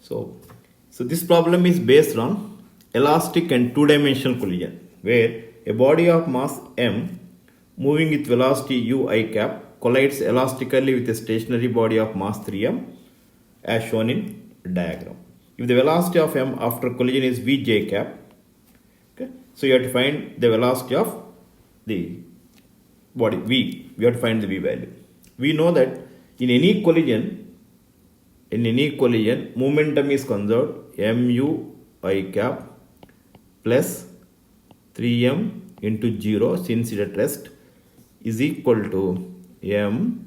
So this problem is based on elastic and two-dimensional collision, where a body of mass m moving with velocity u I cap collides elastically with a stationary body of mass 3m as shown in diagram. If the velocity of m after collision is v j cap, okay, so you have to find the velocity of the body v. We have to find the v value. We know that in any collision, momentum is conserved mu I cap plus 3m into 0 since it at rest is equal to m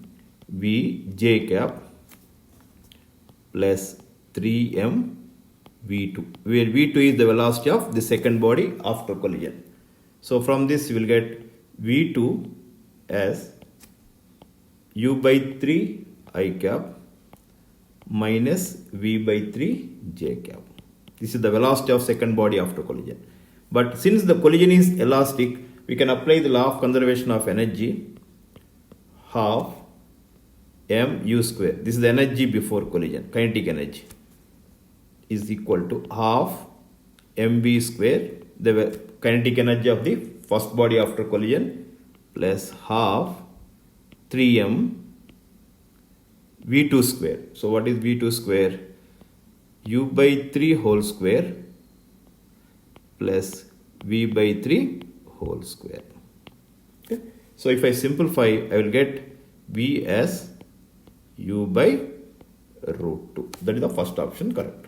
v j cap plus 3m v2, where v2 is the velocity of the second body after collision. So from this you will get v2 as u by 3 I cap minus v by 3 j cap. This is the velocity of second body after collision. But since the collision is elastic, we can apply the law of conservation of energy, half mu square. This is the energy before collision, kinetic energy, is equal to half mv square, the kinetic energy of the first body after collision, plus half 3m v2 square. So what is v2 square? U by 3 whole square plus v by 3 whole square. Okay. So if I simplify, I will get v as u by root 2. That is the first option correct.